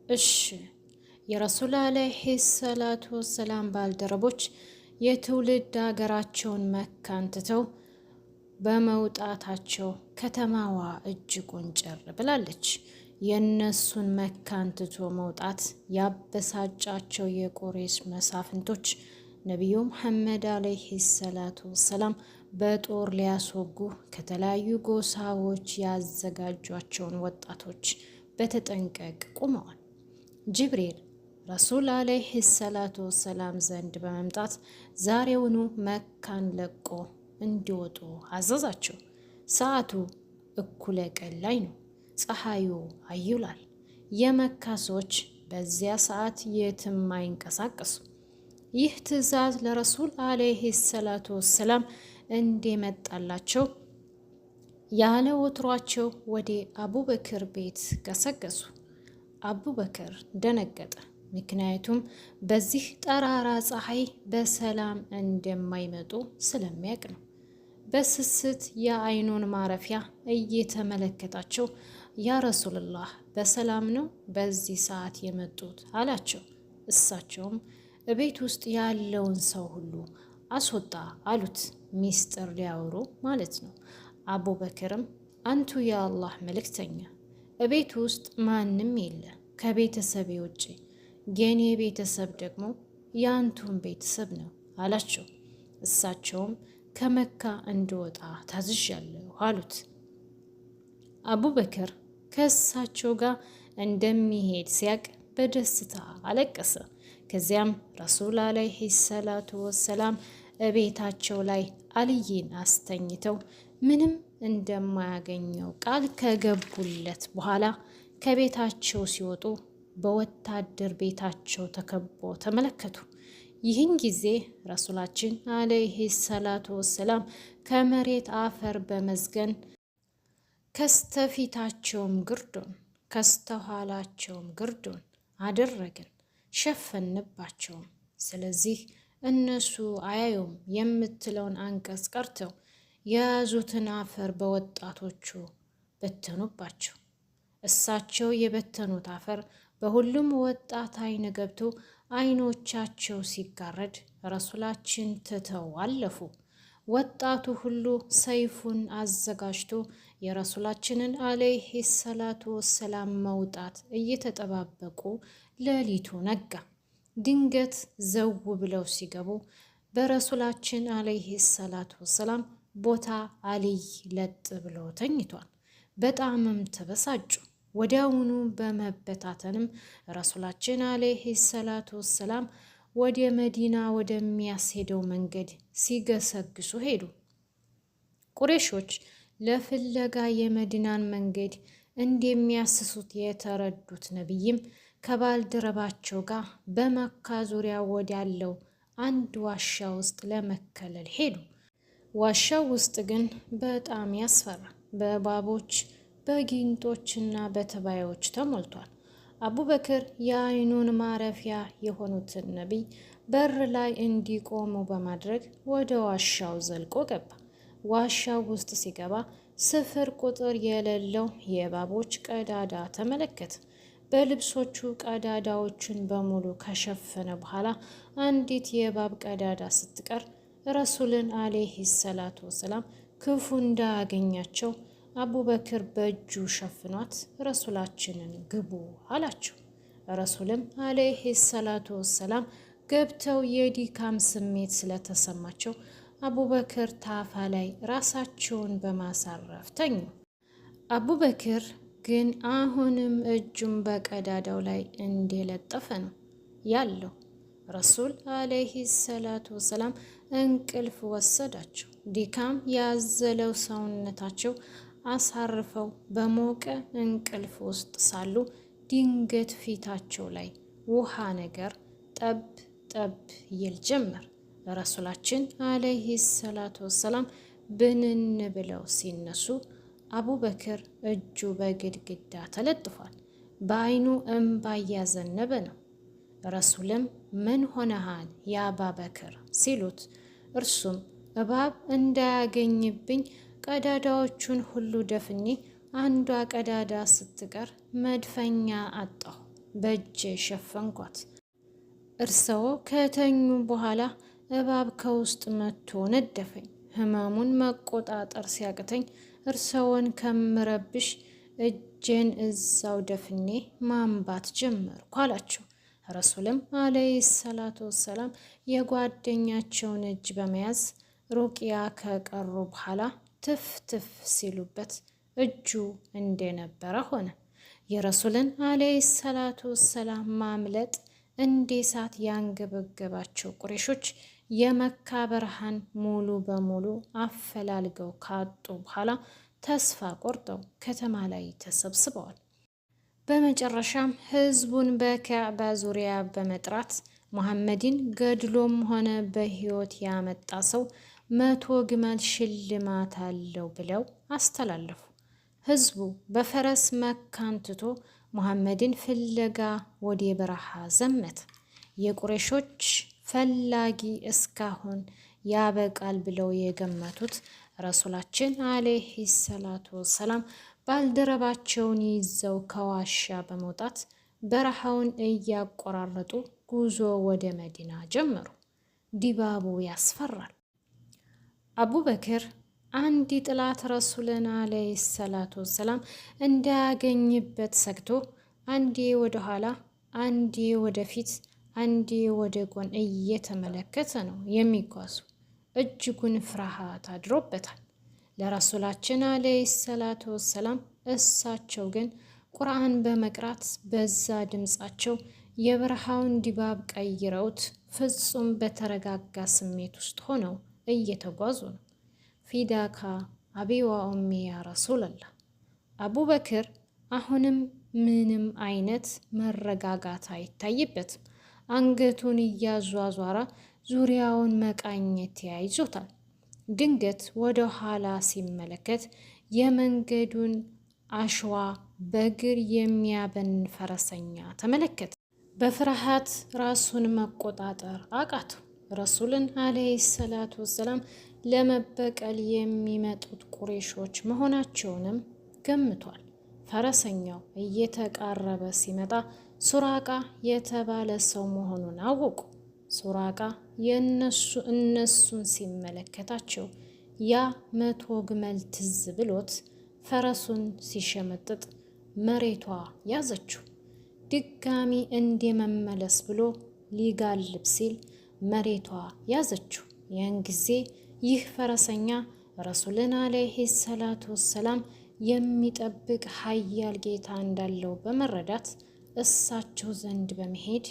እሺ የረሱል አለይሂ ሰላቱ ወሰላም ባልደረቦች የትውልድ ሀገራቸውን መካን ትተው በመውጣታቸው ከተማዋ እጅጉን ጭር ብላለች። የእነሱን መካን ትቶ መውጣት ያበሳጫቸው የቁረይሽ መሳፍንቶች ነቢዩ መሐመድ አለይሂ ሰላቱ ወሰላም በጦር ሊያስወጉ ከተለያዩ ጎሳዎች ያዘጋጇቸውን ወጣቶች በተጠንቀቅ ቆመዋል። ጅብሪል ረሱል አለይሂ ሰላቱ ወሰላም ዘንድ በመምጣት ዛሬውኑ መካን ለቆ እንዲወጡ አዘዛቸው። ሰዓቱ እኩለ ቀን ላይ ነው። ፀሐዩ አይላል። የመካ ሰዎች በዚያ ሰዓት የትም አይንቀሳቀሱ። ይህ ትዕዛዝ ለረሱል አለይሂ ሰላቱ ወሰላም እንደመጣላቸው ያለ ወትሯቸው ወደ አቡበክር ቤት ገሰገሱ። አቡበክር ደነገጠ። ምክንያቱም በዚህ ጠራራ ፀሐይ በሰላም እንደማይመጡ ስለሚያውቅ ነው። በስስት የአይኑን ማረፊያ እየተመለከታቸው ያ ረሱልላህ በሰላም ነው በዚህ ሰዓት የመጡት አላቸው። እሳቸውም ቤት ውስጥ ያለውን ሰው ሁሉ አስወጣ አሉት። ሚስጥር ሊያወሩ ማለት ነው። አቡበክርም አንቱ የአላህ መልእክተኛ ቤት ውስጥ ማንም የለ ከቤተሰቤ ውጭ፣ የኔ ቤተሰብ ደግሞ የአንቱን ቤተሰብ ነው አላቸው። እሳቸውም ከመካ እንድወጣ ታዝዣለሁ አሉት። አቡበክር ከእሳቸው ጋር እንደሚሄድ ሲያቅ በደስታ አለቀሰ። ከዚያም ረሱል አለይሂ ሰላቱ ወሰላም ቤታቸው ላይ አልይን አስተኝተው ምንም እንደማያገኘው ቃል ከገቡለት በኋላ ከቤታቸው ሲወጡ በወታደር ቤታቸው ተከቦ ተመለከቱ። ይህን ጊዜ ረሱላችን አለይሂ ሰላቱ ወሰላም ከመሬት አፈር በመዝገን ከስተፊታቸውም ግርዶን ከስተኋላቸውም ግርዶን አደረግን፣ ሸፈንባቸውም። ስለዚህ እነሱ አያዩም የምትለውን አንቀጽ ቀርተው የያዙትን አፈር በወጣቶቹ በተኑባቸው። እሳቸው የበተኑት አፈር በሁሉም ወጣት አይን ገብቶ አይኖቻቸው ሲጋረድ ረሱላችን ትተው አለፉ። ወጣቱ ሁሉ ሰይፉን አዘጋጅቶ የረሱላችንን አለይሂ ሰላቱ ወሰላም መውጣት እየተጠባበቁ ሌሊቱ ነጋ። ድንገት ዘው ብለው ሲገቡ በረሱላችን አለይሂ ሰላቱ ወሰላም ቦታ አልይ ለጥ ብሎ ተኝቷል። በጣምም ተበሳጩ። ወዲያውኑ በመበታተንም ረሱላችን አለይሂ ሰላቱ ወሰላም ወደ መዲና ወደሚያስሄደው መንገድ ሲገሰግሱ ሄዱ። ቁረይሾች ለፍለጋ የመዲናን መንገድ እንደሚያስሱት የተረዱት ነቢይም ከባልደረባቸው ጋር በመካ ዙሪያ ወዳለው አንድ ዋሻ ውስጥ ለመከለል ሄዱ። ዋሻው ውስጥ ግን በጣም ያስፈራል። በእባቦች በጊንጦችና በተባዮች ተሞልቷል። አቡበክር የአይኑን ማረፊያ የሆኑትን ነቢይ በር ላይ እንዲቆሙ በማድረግ ወደ ዋሻው ዘልቆ ገባ። ዋሻው ውስጥ ሲገባ ስፍር ቁጥር የሌለው የእባቦች ቀዳዳ ተመለከተ። በልብሶቹ ቀዳዳዎችን በሙሉ ከሸፈነ በኋላ አንዲት የእባብ ቀዳዳ ስትቀር ረሱልን አለይሂ ሰላቱ ወሰላም ክፉ እንዳያገኛቸው አቡበክር በእጁ ሸፍኗት ረሱላችንን ግቡ አላቸው። ረሱልም አለይሂ ሰላቱ ወሰላም ገብተው የድካም ስሜት ስለተሰማቸው አቡበክር ታፋ ላይ ራሳቸውን በማሳረፍ ተኙ። አቡበክር ግን አሁንም እጁን በቀዳዳው ላይ እንደለጠፈ ነው ያለው። ረሱል አለይሂ ሰላቱ ወሰላም እንቅልፍ ወሰዳቸው። ድካም ያዘለው ሰውነታቸው አሳርፈው በሞቀ እንቅልፍ ውስጥ ሳሉ ድንገት ፊታቸው ላይ ውሃ ነገር ጠብ ጠብ ይል ጀመር። ረሱላችን አለይሂ ሰላቱ ወሰላም ብንን ብለው ሲነሱ አቡበክር እጁ በግድግዳ ተለጥፏል። በአይኑ እንባ እያዘነበ ነው። ረሱልም ምን ሆነሃል የአባበክር ሲሉት እርሱም እባብ እንዳያገኝብኝ ቀዳዳዎቹን ሁሉ ደፍኔ አንዷ ቀዳዳ ስትቀር መድፈኛ አጣሁ፣ በእጄ ሸፈንኳት። እርሰዎ ከተኙ በኋላ እባብ ከውስጥ መጥቶ ነደፈኝ። ህመሙን መቆጣጠር ሲያቅተኝ እርሰዎን ከምረብሽ እጄን እዛው ደፍኔ ማንባት ጀመርኩ አላቸው። ረሱልም አለይሂ ሰላቱ ወሰላም የጓደኛቸውን እጅ በመያዝ ሩቅያ ከቀሩ በኋላ ትፍ ትፍ ሲሉበት እጁ እንደነበረ ሆነ። የረሱልን አለይሂ ሰላቱ ወሰላም ማምለጥ እንደ እሳት ያንገበገባቸው ቁረይሾች የመካ በረሃን ሙሉ በሙሉ አፈላልገው ካጡ በኋላ ተስፋ ቆርጠው ከተማ ላይ ተሰብስበዋል። በመጨረሻም ህዝቡን በካዕባ ዙሪያ በመጥራት መሐመድን ገድሎም ሆነ በህይወት ያመጣ ሰው 100 ግመል ሽልማት አለው ብለው አስተላለፉ። ህዝቡ በፈረስ መካን ትቶ መሐመድን ፍለጋ ወደ በረሃ ዘመተ። የቁረይሾች ፈላጊ እስካሁን ያበቃል ብለው የገመቱት ረሱላችን አለይሂ ሰላቱ ወሰላም ባልደረባቸውን ይዘው ከዋሻ በመውጣት በረሃውን እያቆራረጡ ጉዞ ወደ መዲና ጀመሩ። ድባቡ ያስፈራል። አቡበክር አንድ ጥላት ረሱልን አለይሂ ሰላቱ ወሰላም እንዳያገኝበት ሰግቶ አንዴ ወደ ኋላ፣ አንዴ ወደፊት፣ አንዴ ወደ ጎን እየተመለከተ ነው የሚጓዙ። እጅጉን ፍርሃት አድሮበታል። ለረሱላችን አለይሂ ሰላቱ ወሰላም እሳቸው ግን ቁርአን በመቅራት በዛ ድምፃቸው የበረሃውን ድባብ ቀይረውት ፍጹም በተረጋጋ ስሜት ውስጥ ሆነው እየተጓዙ ነው። ፊዳካ አቢ ወኡሚ ያ ረሱላላህ። አቡበክር አሁንም ምንም አይነት መረጋጋት አይታይበትም። አንገቱን እያዟዟራ ዙሪያውን መቃኘት ተያይዞታል። ድንገት ወደ ኋላ ሲመለከት የመንገዱን አሸዋ በእግር የሚያበን ፈረሰኛ ተመለከተ። በፍርሃት ራሱን መቆጣጠር አቃተው። ረሱልን አለይሂ ሰላቱ ወሰላም ለመበቀል የሚመጡት ቁረይሾች መሆናቸውንም ገምቷል። ፈረሰኛው እየተቃረበ ሲመጣ ሱራቃ የተባለ ሰው መሆኑን አወቁ። ሱራቃ እነሱን ሲመለከታቸው ያ 100 ግመል ትዝ ብሎት ፈረሱን ሲሸመጥጥ መሬቷ ያዘችው። ድጋሚ እንደመመለስ ብሎ ሊጋልብ ሲል መሬቷ ያዘችው። ያን ጊዜ ይህ ፈረሰኛ ረሱልን አለይሂ ሰላቱ ወሰላም የሚጠብቅ ኃያል ጌታ እንዳለው በመረዳት እሳቸው ዘንድ በመሄድ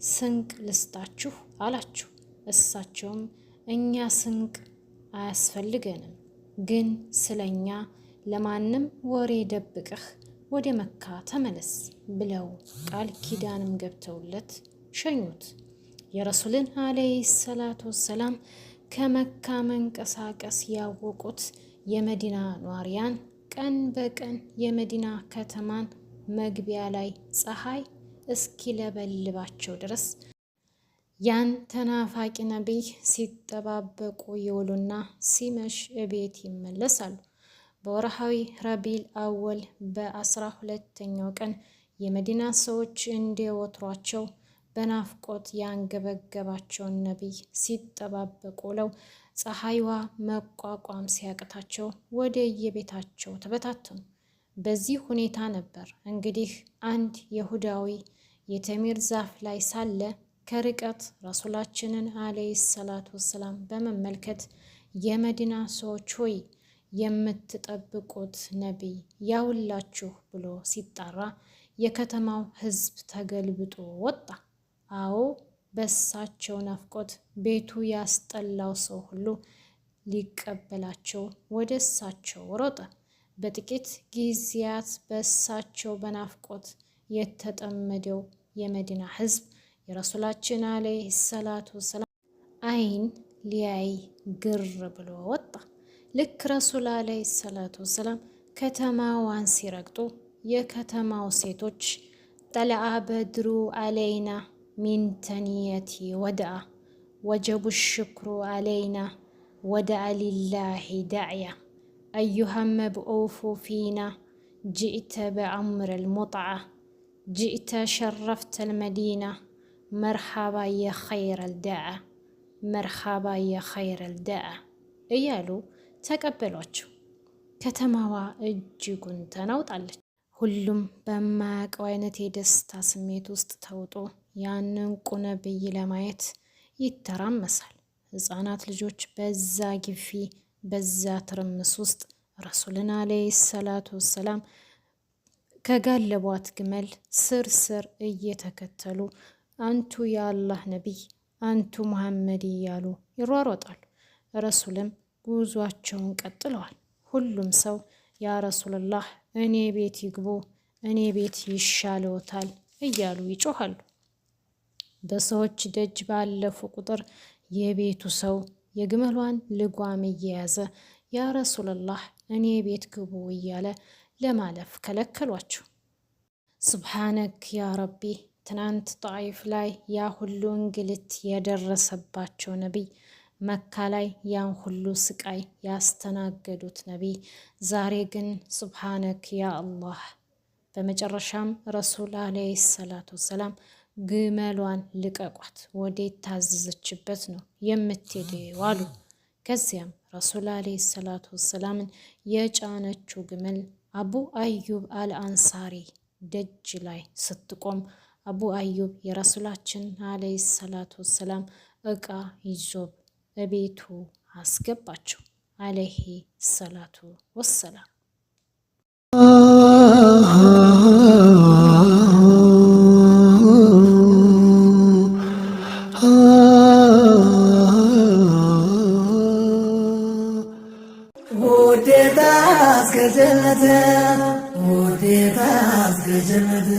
ስንቅ ልስጣችሁ አላችሁ። እሳቸውም እኛ ስንቅ አያስፈልገንም፣ ግን ስለኛ ለማንም ወሬ ደብቀህ ወደ መካ ተመለስ ብለው ቃል ኪዳንም ገብተውለት ሸኙት። የረሱልን አለይሂ ሰላቱ ወሰላም ከመካ መንቀሳቀስ ያወቁት የመዲና ኗሪያን ቀን በቀን የመዲና ከተማን መግቢያ ላይ ፀሐይ እስኪለበልባቸው ድረስ ያን ተናፋቂ ነቢይ ሲጠባበቁ ይውሉና ሲመሽ እቤት ይመለሳሉ። በወርሃዊ ረቢል አወል በ12ኛው ቀን የመዲና ሰዎች እንደ ወትሯቸው በናፍቆት ያንገበገባቸውን ነቢይ ሲጠባበቁ ውለው ፀሐይዋ መቋቋም ሲያቅታቸው ወደ የቤታቸው ተበታተኑ። በዚህ ሁኔታ ነበር እንግዲህ አንድ ይሁዳዊ የተሚር ዛፍ ላይ ሳለ ከርቀት ረሱላችንን አለይሂ ሰላቱ ወሰላም በመመልከት የመዲና ሰዎች ሆይ የምትጠብቁት ነቢይ ያውላችሁ ብሎ ሲጣራ የከተማው ሕዝብ ተገልብጦ ወጣ። አዎ በሳቸው ናፍቆት ቤቱ ያስጠላው ሰው ሁሉ ሊቀበላቸው ወደ እሳቸው ሮጠ። በጥቂት ጊዜያት በእሳቸው በናፍቆት የተጠመደው የመዲና ሕዝብ የረሱላችን አለይሂ ሰላቱ ወሰላም አይን ሊያይ ግር ብሎ ወጣ። ልክ ረሱል አለይሂ ሰላቱ ወሰላም ከተማዋን ሲረግጡ የከተማው ሴቶች ጠለአ በድሩ አለይና ሚን ተኒየቲ ወድአ ወጀቡ ሽክሩ አለይና ወድአ ሊላሂ ዳዕያ አዩሃ መብዑፉ ፊና ጅእተ በአምር ልሙጥዓ ጅእተ ሸረፍተ ልመዲና መርሓባ የኸይረ ልዳዓ መርሓባ የኸይረ ልዳዓ እያሉ ተቀበሏቸው። ከተማዋ እጅጉን ተናውጣለች። ሁሉም በማያውቀው አይነት የደስታ ስሜት ውስጥ ተውጦ ያንን እንቁ ነብይ ለማየት ይተራመሳል። ህፃናት ልጆች በዛ ግፊ በዛ ትርምስ ውስጥ ረሱልን አለይሂ ሰላቱ ወሰላም ከጋለቧት ግመል ስር ስር እየተከተሉ አንቱ የአላህ ነቢይ፣ አንቱ መሐመድ እያሉ ይሯሯጣሉ። ረሱልም ጉዟቸውን ቀጥለዋል። ሁሉም ሰው ያ ረሱልላህ እኔ ቤት ይግቡ፣ እኔ ቤት ይሻለዎታል እያሉ ይጮኻሉ። በሰዎች ደጅ ባለፉ ቁጥር የቤቱ ሰው የግመሏን ልጓም እየያዘ ያ ረሱልላህ እኔ ቤት ግቡ እያለ ለማለፍ ከለከሏቸው። ሱብሓነክ ያ ረቢ፣ ትናንት ጣይፍ ላይ ያ ሁሉ እንግልት የደረሰባቸው ነቢይ፣ መካ ላይ ያን ሁሉ ስቃይ ያስተናገዱት ነቢይ፣ ዛሬ ግን ሱብሓነክ ያ አላህ። በመጨረሻም ረሱል አለይሂ ሰላቱ ወሰላም ግመሏን ልቀቋት፣ ወዴት ታዘዘችበት ነው የምትሄደው አሉ። ከዚያም ረሱል አለይሂ ሰላቱ ወሰላምን የጫነችው ግመል አቡ አዩብ አልአንሳሪ ደጅ ላይ ስትቆም አቡ አዩብ የረሱላችን አለይሂ ሰላቱ ወሰላም እቃ ይዞ በቤቱ አስገባቸው አለይሂ ሰላቱ ወሰላም። ውዴታ እስከ ጀነት